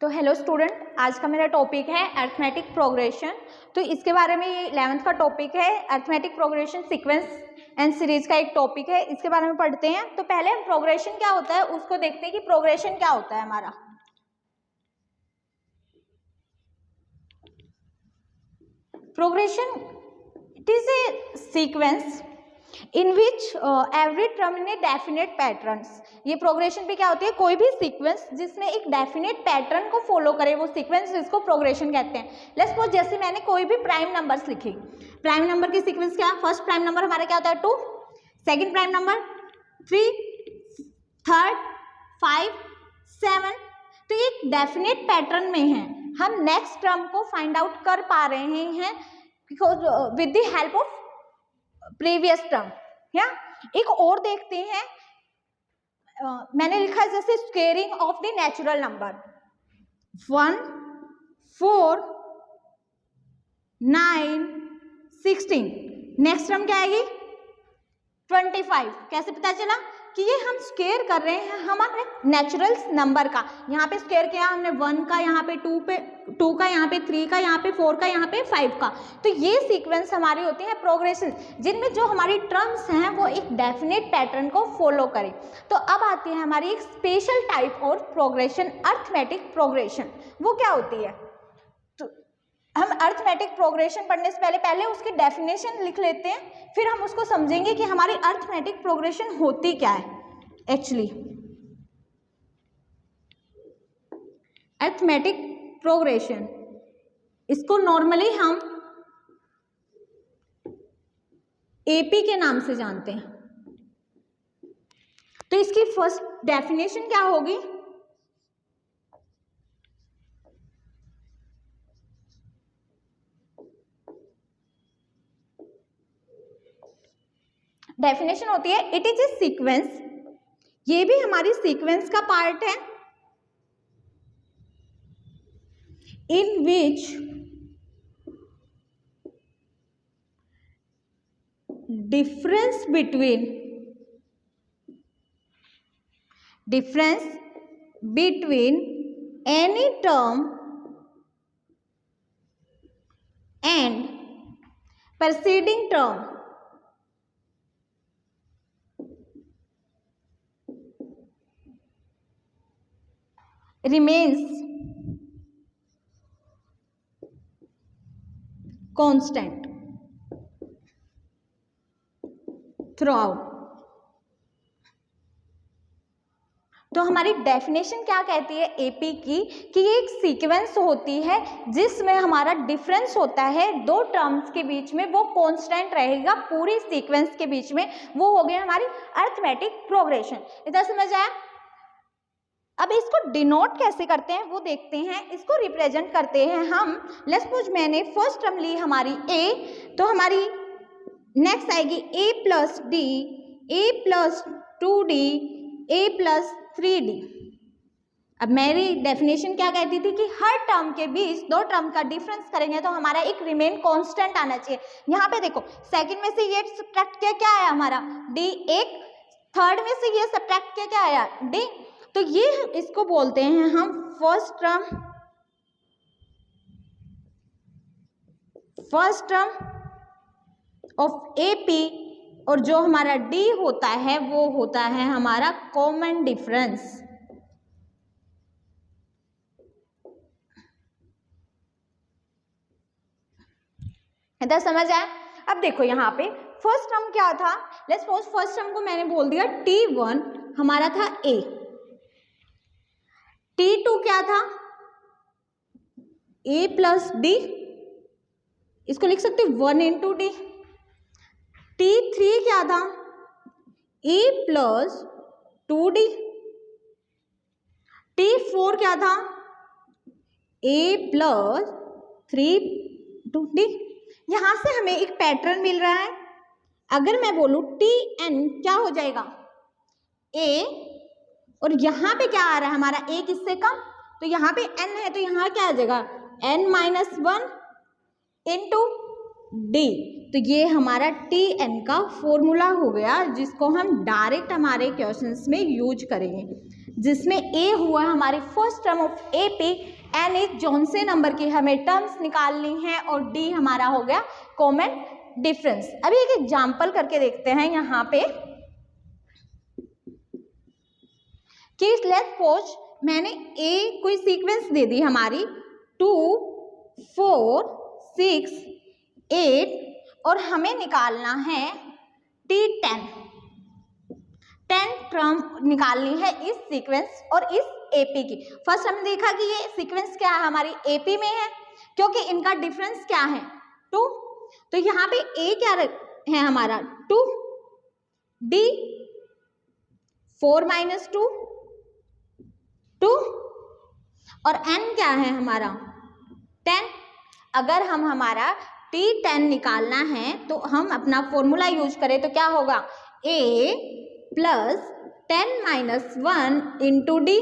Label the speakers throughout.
Speaker 1: तो hello student, आज का मेरा टॉपिक है अरिथमेटिक प्रोग्रेशन। तो इसके बारे में ये 11th का टॉपिक है। Arithmetic progression sequence and series का एक टॉपिक है, इसके बारे में पढ़ते हैं। तो पहले हम प्रोग्रेशन क्या होता है उसको देखते हैं कि प्रोग्रेशन क्या होता है हमारा। Progression it is a sequence in which every term in a definite patterns. ये प्रोग्रेशन भी क्या होती है, कोई भी सीक्वेंस जिसमें एक डेफिनेट पैटर्न को फॉलो करे वो सीक्वेंस, इसको प्रोग्रेशन कहते हैं। लेट्स सपोज जैसे मैंने कोई भी प्राइम नंबर्स लिखे, प्राइम नंबर की सीक्वेंस क्या, फर्स्ट प्राइम नंबर हमारा क्या होता है 2, सेकंड प्राइम नंबर 3, थर्ड 5, 7। तो ये एक डेफिनेट पैटर्न में है, हम नेक्स्ट टर्म को फाइंड आउट कर पा रहे हैं with the help of previous term. या एक और देखते हैं, मैंने लिखा है जैसे squaring of the natural number 1, 4, 9, 16। Next term क्या आएगी 25। कैसे पता चला कि ये हम स्क्वेयर कर रहे हैं हमारे नेचुरल नंबर का। यहाँ पे स्क्वेयर किया हमने 1 का, यहाँ पे 2 का, यहाँ पे 3 का, यहाँ पे 4 का, यहाँ पे 5 का। तो ये सीक्वेंस हमारी होती है प्रोग्रेशन, जिनमें जो हमारी टर्म्स हैं वो एक डेफिनेट पैटर्न को फॉलो करें। तो अब आती है हमारी एक स्पेशल टाइप और प्रोग्रेशन, अरिथमेटिक प्रोग्रेशन। वो क्या होती है, तो हम अरिथमेटिक प्रोग्रेशन पढ़ने से पहले उसकी डेफिनेशन लिख लेते हैं, फिर हम उसको समझेंगे कि हमारी अरिथमेटिक प्रोग्रेशन होती क्या है एक्चुअली। अरिथमेटिक प्रोग्रेशन, इसको नॉर्मली हम एपी के नाम से जानते हैं। तो इसकी फर्स्ट डेफिनेशन क्या होगी, डेफिनेशन होती है इट इज ए सीक्वेंस, ये भी हमारी सीक्वेंस का पार्ट है, इन विच difference between any term and preceding term remains constant throughout। तो हमारी डेफिनेशन क्या कहती है एपी की, कि ये एक सीक्वेंस होती है जिसमें हमारा डिफरेंस होता है दो टर्म्स के बीच में, वो कांस्टेंट रहेगा पूरी सीक्वेंस के बीच में। वो हो गया हमारी अरिथमेटिक प्रोग्रेशन। इतना समझ आया। अब इसको डिनोट कैसे करते हैं वो देखते हैं, इसको रिप्रेजेंट करते हैं हम। लेट्स सपोज मैंने फर्स्ट टर्म ली हमारी ए, तो हमारी नेक्स्ट आएगी a plus D, a plus 2d, a plus 3d। अब मेरी डेफिनेशन क्या कहती थी कि हर टर्म के बीच दो टर्म का डिफरेंस करेंगे तो हमारा एक रिमेन कांस्टेंट आना चाहिए। यहाँ पे देखो सेकंड में से ये सब्ट्रैक्ट किया, क्या आया हमारा d, एक थर्ड में से ये सब्ट्रैक्ट किया, क्या आया d। तो ये इसको बोलते हैं हम फर्स्ट टर्म ऑफ एपी, और जो हमारा डी होता है वो होता है हमारा कॉमन डिफरेंस। इधर समझ आया। अब देखो यहाँ पे फर्स्ट टर्म क्या था, लेट्स सपोज फर्स्ट टर्म को मैंने बोल दिया T1 हमारा था A, T2 क्या था A प्लस D, इसको लिख सकते 1 इंटू डी। T3 क्या था A प्लस 2d। T4 क्या था A प्लस 3d। यहां से हमें एक पैटर्न मिल रहा है। अगर मैं बोलूं Tn क्या हो जाएगा A, और यहां पे क्या आ रहा है हमारा A किससे कम, तो यहां पे n है, तो यहां क्या आ जाएगा n-1 इंटू डी। तो ये हमारा Tn का फॉर्मूला हो गया, जिसको हम डायरेक्ट हमारे क्वेश्चंस में यूज करेंगे। जिसमें ए हुआ हमारी first term of AP, n is Johnson number की हमें टर्म्स निकालनी है, और डी हमारा हो गया कॉमन डिफरेंस। अभी एक एग्जांपल करके देखते हैं यहाँ पे कि लेट्स सपोज मैंने ए कोई सीक्वेंस दे दी हमारी 2 4 6 8 और हमें निकालना है T10 टर्म निकालनी है इस सीक्वेंस और इस एपी की। फर्स्ट हमने देखा कि ये सीक्वेंस क्या है हमारी एपी में है, क्योंकि इनका डिफरेंस क्या है 2, तो यहाँ पे ए क्या है हमारा 2, डी 4 - 2 2 और n क्या है हमारा 10। अगर हम हमारा T10 निकालना है तो हम अपना फॉर्मूला यूज करें तो क्या होगा a + 10 - 1 इंटू डी।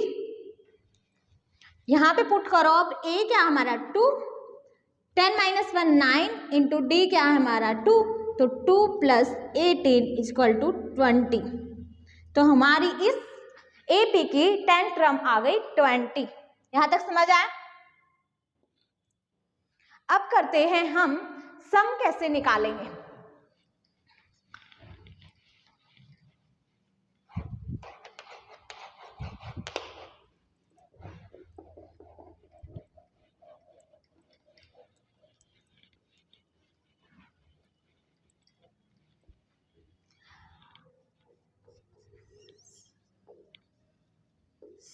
Speaker 1: यहाँ पे पुट करो अब a क्या हमारा 2, 10 - 1 9 इंटू डी क्या है हमारा 2, तो 2 + 18 = 20। तो हमारी इस एपी की 10 टर्म आ गई 20। यहां तक समझ आया? अब करते हैं हम सम कैसे निकालेंगे।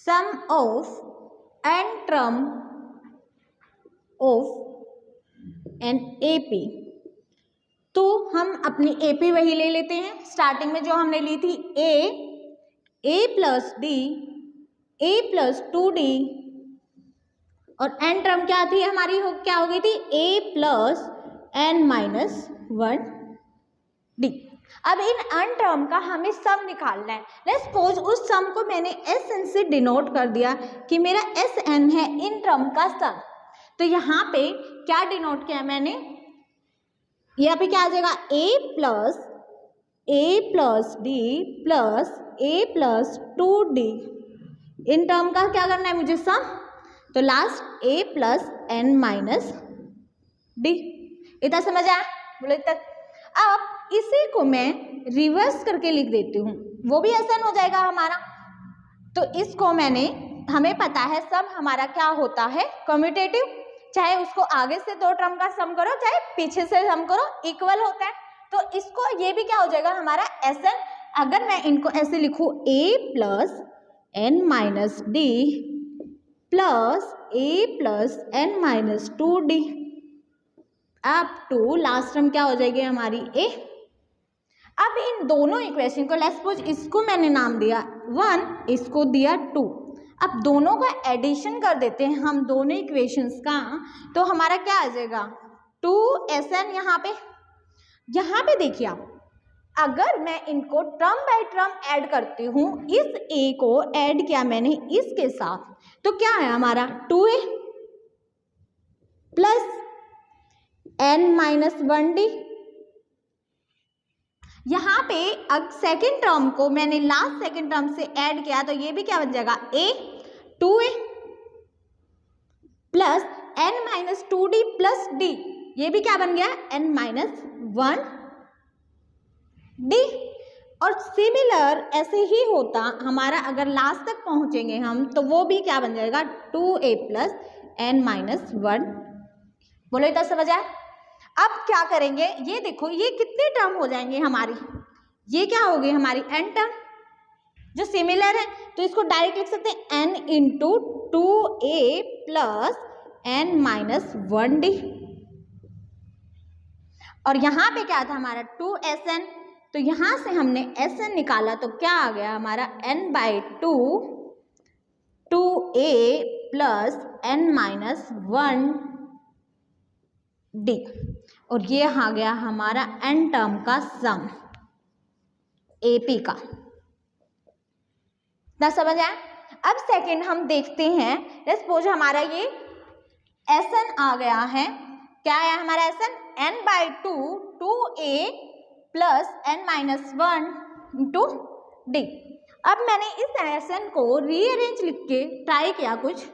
Speaker 1: Sum of n term of n AP, तो हम अपनी एपी वही ले लेते हैं स्टार्टिंग में जो हमने ली थी a + d a + 2d और n टर्म क्या थी हमारी क्या हो गई थी a + n - 1d। अब इन n टर्म का हमें सम निकालना है। लेट्स सपोज उस सम को मैंने Sn से डिनोट कर दिया कि मेरा Sn है इन टर्म का सम। तो यहाँ पे क्या डिनोट किया मैंने, यहाँ पे क्या आ जाएगा a + d + a + 2d। In term का क्या करना है मुझे सम, तो लास्ट a + n - d। इतना समझ आया? बोलो तक। अब इसी को मैं रिवर्स करके लिख देती हूँ, वो भी आसान हो जाएगा हमारा। तो इसको हमें पता है सब हमारा क्या होता है कम्यूटेटिव, चाहे उसको आगे से 2 टर्म का सम करो चाहे पीछे से सम करो इक्वल होता है। तो इसको ये भी क्या हो जाएगा हमारा Sn। अगर मैं इनको ऐसे लिखूँ a + n - d + a + n - 2d up to last term क्या हो जाएगी हमारी a। अब इन दोनों इक्वेशन को लेट्स सपोज इसको मैंने नाम दिया 1, इसको दिया 2। अब दोनों का एडिशन कर देते हैं हम दोनों इक्वेशंस का, तो हमारा क्या आ जाएगा 2Sn। यहाँ पे देखिए आप, अगर मैं इनको टर्म बाय टर्म ऐड करती हूँ, इस a को ऐड किया मैंने इसके साथ, तो क्या है हमारा 2a + n - 1d। यहाँ पे अब सेकेंड टर्म को मैंने लास्ट सेकेंड टर्म से ऐड किया, तो ये भी क्या बन जाएगा a 2a + n - 2d + d। ये भी क्या बन गया n - 1d। और सिमिलर ऐसे ही होता हमारा, अगर लास्ट तक पहुंचेंगे हम तो वो भी क्या बन जाएगा 2a + n - 1। बोलो इतना समझ आया? अब क्या करेंगे, ये देखो ये कितने टर्म हो जाएंगे हमारी, ये क्या होगी हमारी n टर्म जो सिमिलर है, तो इसको डायरेक्ट लिख सकते हैं n × 2a + n - 1d। और यहाँ पे क्या था हमारा 2Sn, तो यहाँ से हमने Sn निकाला तो क्या आ गया हमारा n/2 2a + n - 1d। और ये आ गया हमारा n टर्म का सम AP का। ना समझ आया? अब सेकंड हम देखते हैं, लेट्स सपोज हमारा ये Sn आ गया है, क्या है हमारा Sn n/2 2a + n - 1 × d। अब मैंने इस Sn को रीअरेंज लिख के ट्राई किया, कुछ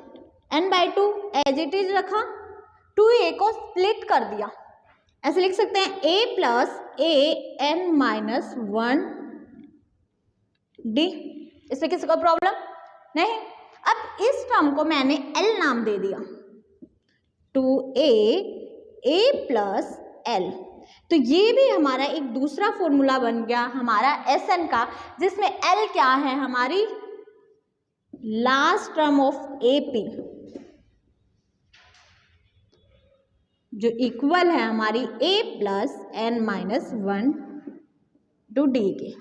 Speaker 1: n/2 एज इट इज रखा, 2a को स्प्लिट कर दिया, ऐसे लिख सकते हैं a प्लस an-1 d। इससे किसी को प्रॉब्लम नहीं। अब इस टर्म को मैंने l नाम दे दिया, 2a प्लस l। तो ये भी हमारा एक दूसरा फॉर्मूला बन गया हमारा Sn का, जिसमें l क्या है, हमारी लास्ट टर्म ऑफ AP, जो इक्वल है हमारी a plus n-1 to d के।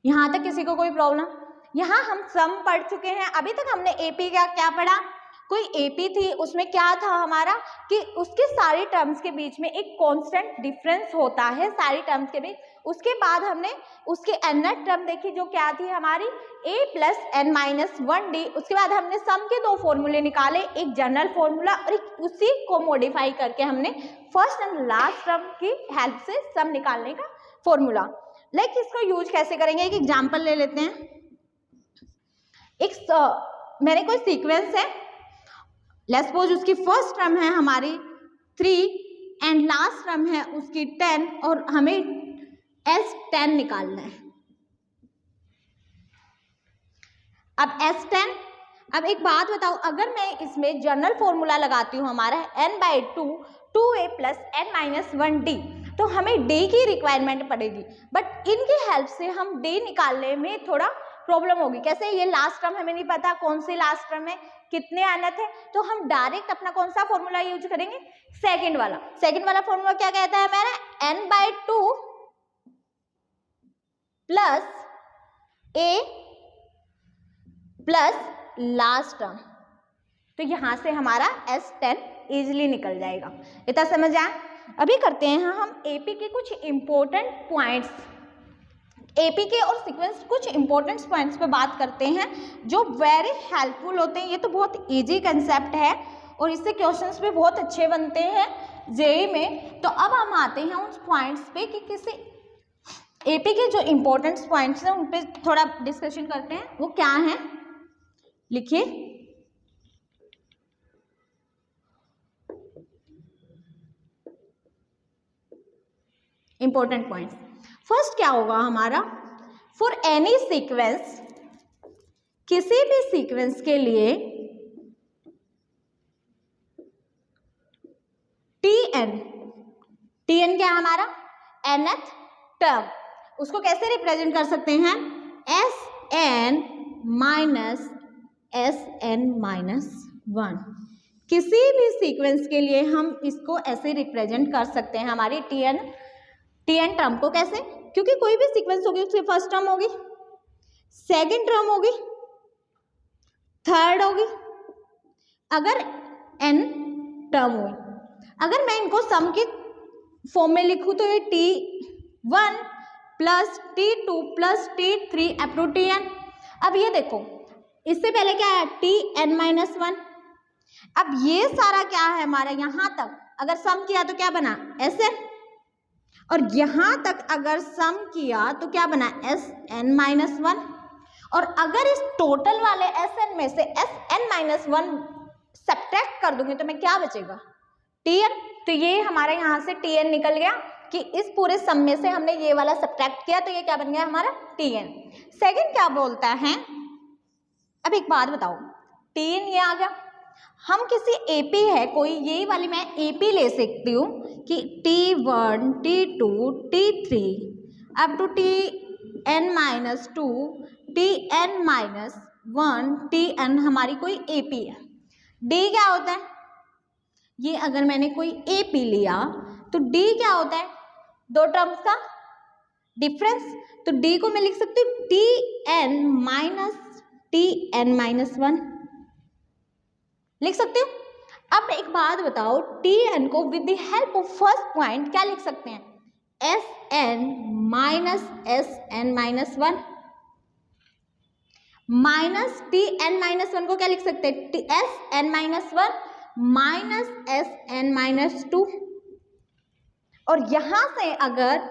Speaker 1: यहां तक किसी को कोई प्रॉब्लम? यहाँ हम सम पढ़ चुके हैं। अभी तक हमने AP का क्या पढ़ा, कोई AP थी, उसमें क्या था हमारा कि उसके सारी टर्म्स के बीच में एक कांस्टेंट डिफरेंस होता है सारी टर्म्स के बीच। उसके बाद हमने उसकी nth टर्म देखी जो क्या थी हमारी a प्लस n-1 d। उसके बाद हमने सम के दो फॉर्मूले निकाले, एक जनरल फॉर्मूला और एक उसी को मॉडिफाई करके हमने फर्स्ट एंड लास्ट टर्म की हेल्प से सम निकालने का फॉर्मूला। लाइक इसको यूज कैसे करेंगे, एक एग्जाम्पल ले लेते हैं। मेरे कोई सीक्वेंस है, लेट्स सपोज उसकी फर्स्ट टर्म है हमारी 3 एंड लास्ट टर्म है उसकी 10 और हमें S10 निकालना है। अब S10, अब एक बात बताओ, अगर मैं इसमें जनरल फॉर्मूला लगाती हूँ हमारा n/2 2a plus n-1 d, तो हमें d की रिक्वायरमेंट पड़ेगी, बट इनकी हेल्प से हम d निकालने में थोड़ा प्रॉब्लम होगी। कैसे, ये लास्ट टर्म हमें नहीं पता कौन सी लास्ट टर्म है, कितने अनंत है, तो हम डायरेक्ट अपना कौन सा फॉर्मूला यूज करेंगे, सेकंड वाला फॉर्मूला क्या कहता है हमारा n/2 plus a plus last term. तो यहां से हमारा S10 इजिली निकल जाएगा। इतना समझ आया? अभी करते हैं हम AP के कुछ इंपॉर्टेंट पॉइंट्स, AP के और सीक्वेंस कुछ इंपॉर्टेंट पॉइंट्स पे बात करते हैं जो वेरी हेल्पफुल होते हैं। ये तो बहुत इजी कंसेप्ट है और इससे क्वेश्चंस भी बहुत अच्छे बनते हैं जेईई में। तो अब हम आते हैं उन पॉइंट्स पे कि किसी AP के जो इंपॉर्टेंट पॉइंट्स हैं उन पे थोड़ा डिस्कशन करते हैं। वो क्या है, लिखिए। इंपॉर्टेंट पॉइंट्स, फर्स्ट क्या होगा हमारा, फॉर एनी सीक्वेंस, किसी भी सीक्वेंस के लिए Tn क्या है हमारा, nth टर्म, उसको कैसे रिप्रेजेंट कर सकते हैं, Sn माइनस Sn-1। किसी भी सीक्वेंस के लिए हम इसको ऐसे रिप्रेजेंट कर सकते हैं हमारी Tn टर्म को। कैसे, क्योंकि कोई भी सीक्वेंस होगी उसकी फर्स्ट टर्म होगी, सेकंड टर्म होगी, थर्ड होगी, अगर n टर्म हुई। अगर मैं इनको सम के फॉर्म में लिखूं तो ये T1 plus T2 plus T3 up to Tn। अब ये देखो, इससे पहले क्या है Tn-1। अब ये सारा क्या है हमारा, यहां तक अगर सम किया तो क्या बना Sn, और यहां तक अगर सम किया तो क्या बना Sn-1। और अगर इस टोटल वाले Sn में से Sn-1 सब्ट्रैक्ट कर दूंगी तो मैं क्या बचेगा, Tn। तो ये हमारा यहाँ से Tn निकल गया कि इस पूरे सम में से हमने ये वाला सब्ट्रैक्ट किया, तो ये क्या बन गया हमारा Tn। सेकंड क्या बोलता है, अब एक बात बताओ, Tn ये आ गया, हम किसी AP है कोई, यही वाली मैं AP ले सकती हूँ कि T1 T2 T3 up to Tn-2 Tn-1 Tn हमारी कोई AP है। D क्या होता है, ये अगर मैंने कोई AP लिया तो D क्या होता है, दो टर्म्स का डिफरेंस। तो D को मैं लिख सकती हूँ Tn माइनस Tn-1 लिख सकते हो। अब एक बात बताओ, Tn को with the help of first point क्या लिख सकते हैं, Sn minus Sn-1 minus Tn-1 को क्या लिख सकते हैं, Sn-1 माइनस Sn-2। और यहां से अगर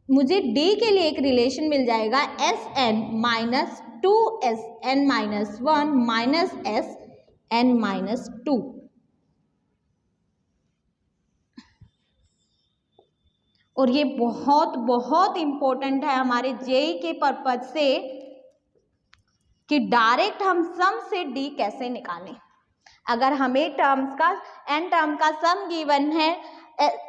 Speaker 1: मुझे डी के लिए एक रिलेशन मिल जाएगा S N minus 2 SN-1 minus SN-2। और ये बहुत बहुत इम्पोर्टेंट है हमारे जेई के पर्पज से कि डायरेक्ट हम सम से डी कैसे निकालें। अगर हमें टर्म्स का n टर्म का सम गिवन है,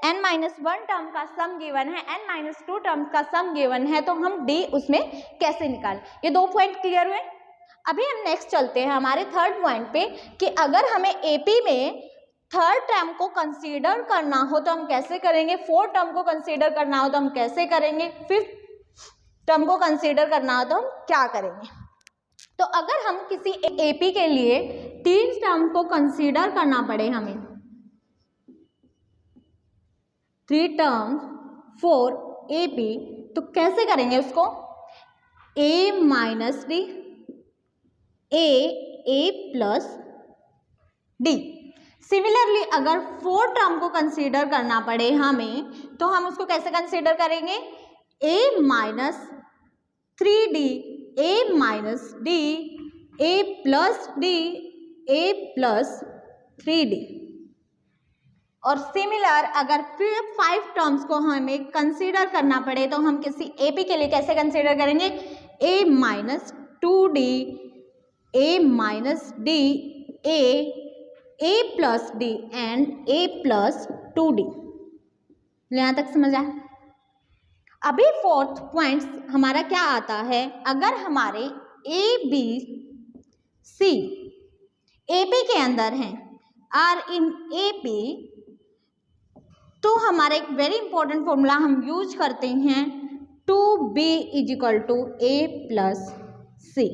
Speaker 1: n-1 टर्म का सम गिवन है, n-2 टर्म का सम गिवन है, तो हम d उसमें कैसे निकालें। ये 2 पॉइंट क्लियर हुए। अभी हम नेक्स्ट चलते हैं हमारे थर्ड पॉइंट पे कि अगर हमें एपी में थर्ड टर्म को कंसीडर करना हो तो हम कैसे करेंगे, फोर्थ टर्म को कंसीडर करना हो तो हम कैसे करेंगे, फिफ्थ टर्म को कंसीडर करना हो तो हम क्या करेंगे। तो अगर हम किसी एपी के लिए 3 टर्म को कंसीडर करना पड़े, हमें 3 टर्म्स फॉर एपी, तो कैसे करेंगे उसको, a minus D, a plus D. Similarly अगर 4 टर्म को कंसीडर करना पड़े हमें तो हम उसको कैसे कंसीडर करेंगे, a minus 3d, a minus D, a plus D, a plus 3d। और सिमिलर अगर फिर 5 टर्म्स को हमें कंसीडर करना पड़े तो हम किसी एपी के लिए कैसे कंसीडर करेंगे, a minus 2d, a minus D, a plus D and a plus 2d। यहाँ तक समझ आया। अभी फोर्थ पॉइंट हमारा क्या आता है, अगर हमारे ए बी सी एपी के अंदर हैं, आर इन एपी, तो हमारा एक वेरी इंपॉर्टेंट फॉर्मूला हम यूज करते हैं 2b = a प्लस सी,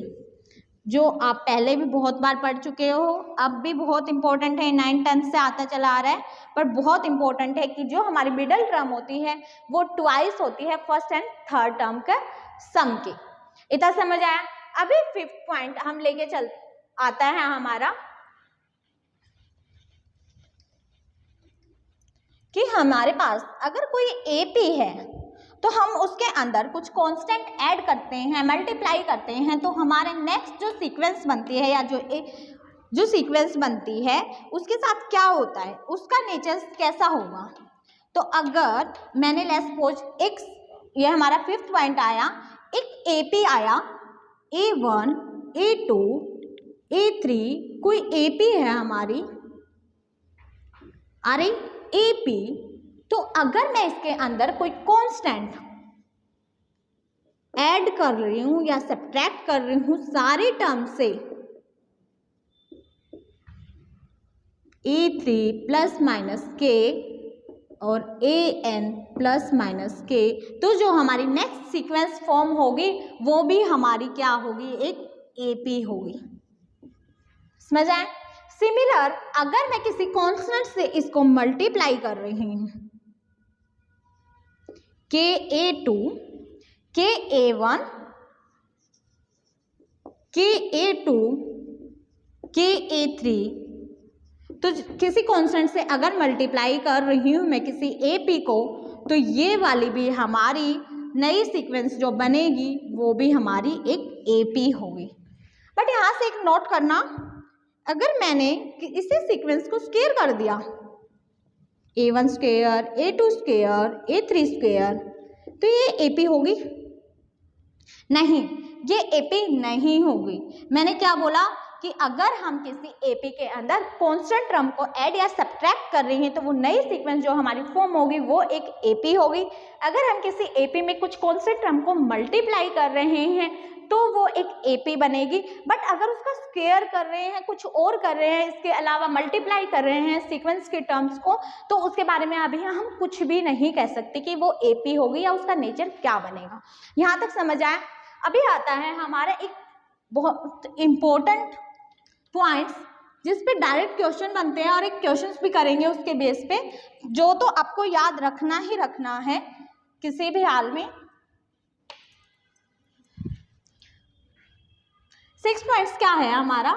Speaker 1: जो आप पहले भी बहुत बार पढ़ चुके हो, अब भी बहुत इंपॉर्टेंट है, 9th-10th से आता चला आ रहा है, पर बहुत इंपॉर्टेंट है कि जो हमारी मिडल टर्म होती है वो ट्वाइस होती है फर्स्ट एंड थर्ड टर्म के सम की। इतना समझ आया। अभी 5th पॉइंट हम लेके चल आता है हमारा कि हमारे पास अगर कोई एपी है तो हम उसके अंदर कुछ कांस्टेंट ऐड करते हैं, मल्टीप्लाई करते हैं, तो हमारे नेक्स्ट जो सीक्वेंस बनती है या जो सीक्वेंस बनती है उसके साथ क्या होता है, उसका नेचर कैसा होगा। तो अगर मैंने लेट्स सपोज एक, ये हमारा 5th पॉइंट आया, एक एपी आया A1, A2, A3, कोई एपी है हमारी, अरे एपी, तो अगर मैं इसके अंदर कोई कांस्टेंट ऐड कर रही हूं या सब्ट्रैक्ट कर रही हूं सारे टर्म से, A3 प्लस माइनस के और AN प्लस माइनस के, तो जो हमारी नेक्स्ट सीक्वेंस फॉर्म होगी वो भी हमारी क्या होगी, एक एपी होगी। समझ आए। सिमिलर अगर मैं किसी कांस्टेंट से इसको मल्टीप्लाई कर रही हूं, KA2, KA1, KA2, KA3, तो किसी कांस्टेंट से अगर मल्टीप्लाई कर रही हूं मैं किसी एपी को, तो ये वाली भी हमारी नई सीक्वेंस जो बनेगी वो भी हमारी एक एपी होगी। बट यहाँ से एक नोट करना, अगर मैंने इसी सीक्वेंस को स्क्वायर कर दिया, A1 square, A2 square, A3 square, तो ये एपी होगी? नहीं, ये एपी नहीं होगी। मैंने क्या बोला कि अगर हम किसी एपी के अंदर कांस्टेंट टर्म को ऐड या सब्ट्रैक्ट कर रही हैं तो वो नई सीक्वेंस जो हमारी फॉर्म होगी वो एक एपी होगी। अगर हम किसी एपी में कुछ कांस्टेंट टर्म को मल्टीप्लाई कर रहे हैं तो वो एक एपी बनेगी। बट अगर उसका स्क्वायर कर रहे हैं, कुछ और कर रहे हैं, इसके अलावा मल्टीप्लाई कर रहे हैं सीक्वेंस के टर्म्स को, तो उसके बारे में अभी हम कुछ भी नहीं कह सकते कि वो एपी होगी या उसका नेचर क्या बनेगा। यहाँ तक समझ आया। अभी आता है हमारा एक बहुत इम्पोर्टेंट पॉइंट्स जिस पे डायरेक्ट क्वेश्चन बनते हैं और एक क्वेश्चंस भी करेंगे उसके बेस पे, जो तो आपको याद रखना ही रखना है किसी भी हाल में। 6 पॉइंट्स क्या है हमारा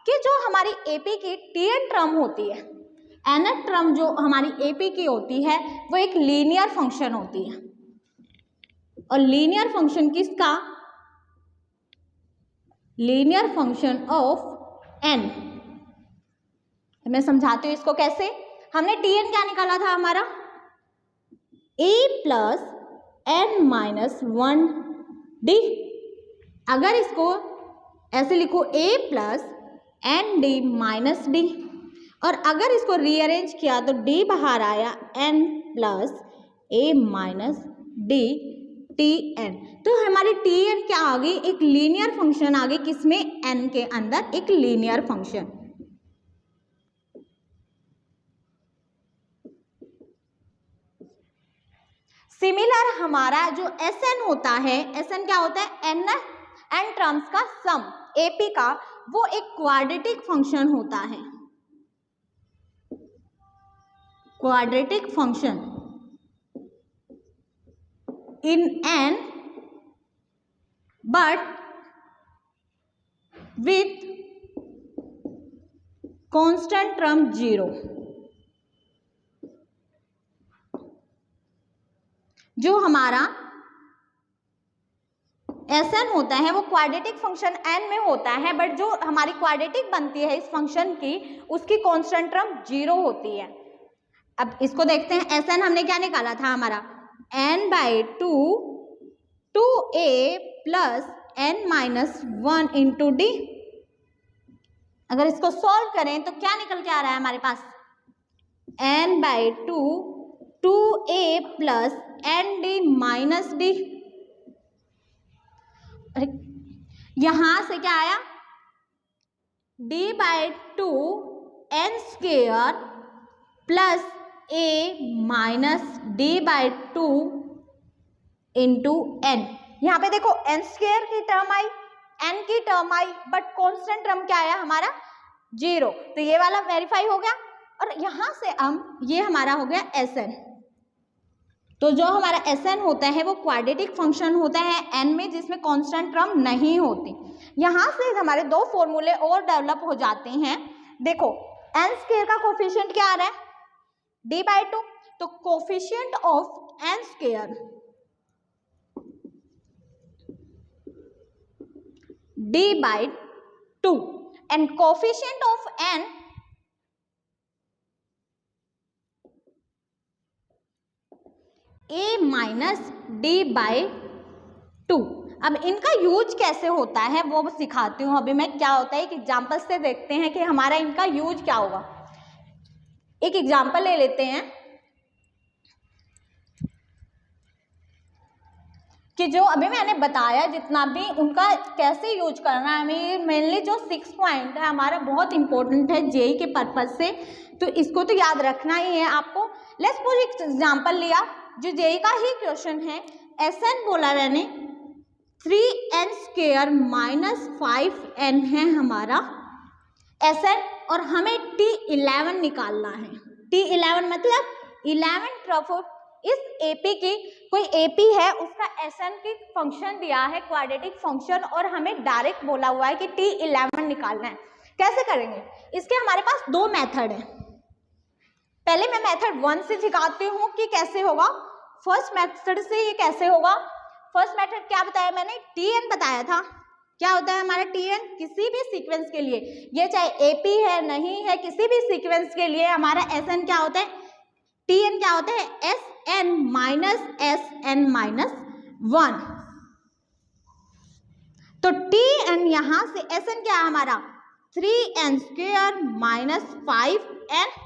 Speaker 1: कि जो हमारी एपी की टीएन टर्म होती है, nth टर्म जो हमारी एपी की होती है वो एक लीनियर फंक्शन होती है। और लीनियर फंक्शन किसका, लीनियर फंक्शन ऑफ एन। मैं समझाती हूँ इसको कैसे। हमने टी एन क्या निकाला था हमारा, a plus n minus one d. अगर इसको ऐसे लिखो a plus n d minus d, और अगर इसको रीअरेंज किया तो डी बाहर आया, n plus a minus d T n. तो हमारी टी एन क्या आ गई, एक लीनियर फंक्शन आ गई, किसमें, एन के अंदर एक लीनियर फंक्शन। सिमिलर हमारा जो एस एन होता है, एस एन क्या होता है, एन टर्म्स का सम, एपी का, वो एक क्वाड्रेटिक फंक्शन होता है, quadratic function in an but with constant term 0। जो हमारा एस एन होता है वो क्वाड्रेटिक फंक्शन एन में होता है, बट जो हमारी क्वाड्रेटिक बनती है इस फंक्शन की, उसकी कांस्टेंट टर्म 0 होती है। अब इसको देखते हैं, एस एन हमने क्या निकाला था हमारा, n by two a plus n minus one into d. अगर इसको सॉल्व करें तो क्या निकल के आ रहा है हमारे पास, n by two a plus n d minus d. यहां से क्या आया, d by two n square plus a minus d by two into n. यहाँ पे देखो एन स्क्वेयर की टर्म आई, एन की टर्म आई, बट कांस्टेंट टर्म क्या आया हमारा, 0। तो ये वाला वेरीफाई हो गया, और यहां से हम ये हमारा हो गया एस एन। तो जो हमारा एस एन होता है वो क्वाड्रेटिक फंक्शन होता है एन में, जिसमें कांस्टेंट टर्म नहीं होती। यहाँ से हमारे दो फॉर्मूले और डेवलप हो जाते हैं। देखो एन स्क्वायर का कोफिशिएंट क्या आ रहा है, डी बाई टू, तो coefficient of n square d by two and coefficient of n a minus d by two. अब इनका यूज कैसे होता है वो सिखाती हूँ अभी मैं। क्या होता है, एक एग्जाम्पल से देखते हैं कि हमारा इनका यूज क्या होगा। एक एग्जाम्पल ले लेते हैं कि जो अभी मैंने बताया जितना भी उनका कैसे यूज करना है, मेनली जो 6 पॉइंट है हमारा बहुत इंपॉर्टेंट है जेई के पर्पज से, तो इसको तो याद रखना ही है आपको। लेट्स सपोज एक एग्जाम्पल लिया जो जेई का ही क्वेश्चन है, एस एन बोला मैंने 3n स्क्वायर माइनस 5n है हमारा एस एन, और हमें T11 निकालना है। T11 मतलब 11 ट्रफ इस एपी की, कोई एपी है उसका एस एन की फंक्शन दिया है क्वाड्रेटिक फंक्शन, और हमें डायरेक्ट बोला हुआ है कि T11 निकालना है। कैसे करेंगे, इसके हमारे पास दो मेथड है। पहले मैं मेथड 1 से सिखाती हूँ कि कैसे होगा, फर्स्ट मेथड से ये कैसे होगा। फर्स्ट मेथड क्या बताया मैंने, Tn बताया था। क्या होता है हमारा Tn, किसी भी सीक्वेंस के लिए, ये चाहे एपी है नहीं है, किसी भी सीक्वेंस के लिए हमारा Sn क्या होता है, Tn क्या होता है, Sn माइनस Sn माइनस 1। तो Tn यहाँ से Sn क्या है हमारा 3n स्क्वायर माइनस 5n,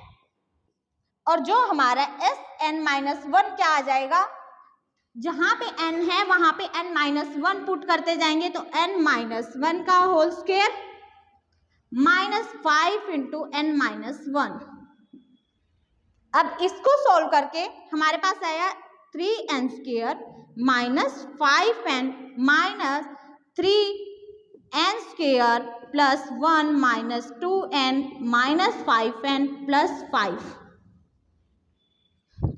Speaker 1: और जो हमारा Sn माइनस 1 क्या आ जाएगा, जहां पे n है वहां पे n माइनस 1 पुट करते जाएंगे, तो n माइनस 1 का whole square minus 5 into n minus 1। अब इसको सॉल्व करके हमारे पास आया 3n square minus 5n minus 3n square plus 1 minus 2n minus 5n plus 5।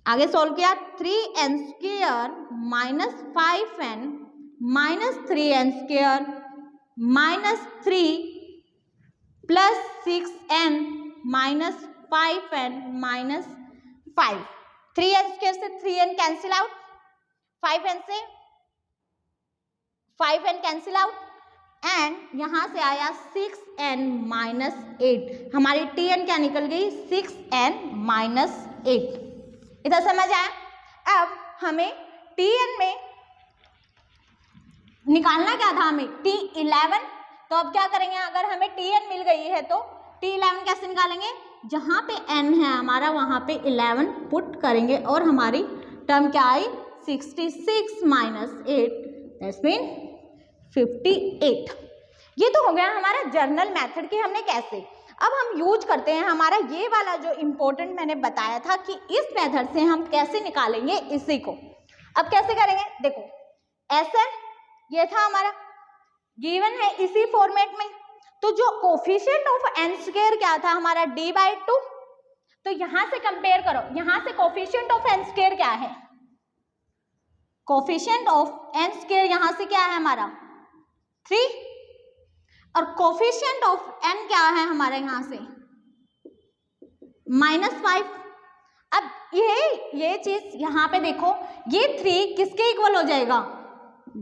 Speaker 1: आगे सॉल्व किया 3n square minus 5n minus 3n square minus 3 plus 6n minus 5n minus 5। 3n square से 3n cancel out, 5n से 5n cancel out and यहाँ से आया 6n minus 8, हमारी tn क्या निकल गई 6n माइनस 8। इधर समझ आया। अब हमें tn में निकालना क्या था, हमें t11, तो अब क्या करेंगे, अगर हमें tn मिल गई है तो t11 कैसे निकालेंगे, जहाँ पे n है हमारा वहाँ पे 11 पुट करेंगे और हमारी टर्म क्या आई 66 माइनस 8 दैट्स मीन 58। ये तो हो गया हमारा जर्नल मेथड कि हमने कैसे। अब हम यूज करते हैं हमारा ये वाला जो इम्पोर्टेंट मैंने बताया था कि इस मेथड से हम कैसे निकालेंगे इसी को। अब कैसे करेंगे, देखो ऐसे ये था हमारा गिवन है इसी फॉर्मेट में, तो जो कोफिशिएंट ऑफ n स्क्वायर क्या था हमारा d/2, तो यहां से कंपेयर करो, यहां से कोफिशिएंट ऑफ n स्क्वायर क्या है, कोफिशिएंट ऑफ n स्क्वायर यहां से क्या है हमारा 3 और कोफिशिएंट ऑफ n क्या है हमारे यहाँ से -5। अब ये चीज यहाँ पे देखो, ये 3 किसके इक्वल हो जाएगा,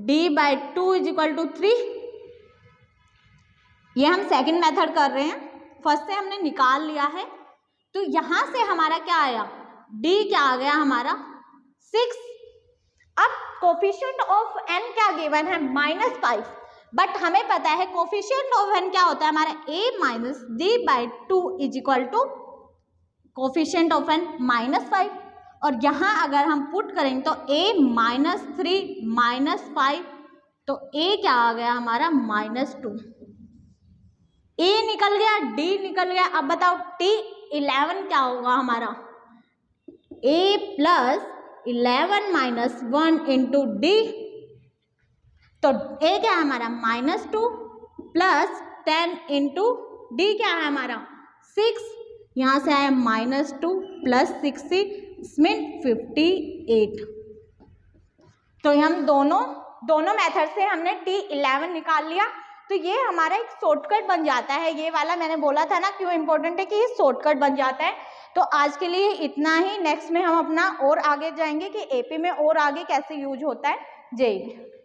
Speaker 1: d/2 = 3। ये हम सेकंड मेथड कर रहे हैं, फर्स्ट से हमने निकाल लिया है, तो यहाँ से हमारा क्या आया, d क्या आ गया हमारा 6। अब कोफिशिएंट ऑफ n क्या गिवन है -5, बट हमें पता है कोफिशिएंट ऑफ n क्या होता है हमारा a minus d/2 = coefficient of n -5, और यहाँ अगर हम पुट करेंगे तो a -3 -5, तो a क्या आ गया हमारा -2, a निकल गया d निकल गया। अब बताओ t11 क्या होगा हमारा, a + 11 - 1 × d, तो a क्या है हमारा -2 + 10 × d क्या है हमारा 6, यहाँ से आया -2 + 6 इसमें 58। तो हम दोनों मेथड से हमने t11 निकाल लिया, तो ये हमारा एक शॉर्टकट बन जाता है। ये वाला मैंने बोला था ना क्यों इम्पोर्टेंट है कि ये शॉर्टकट बन जाता है। तो आज के लिए इतना ही, नेक्स्ट में हम अपना और आगे जाएंगे कि एपी में और आगे कैसे यूज होता है। जय हिंद।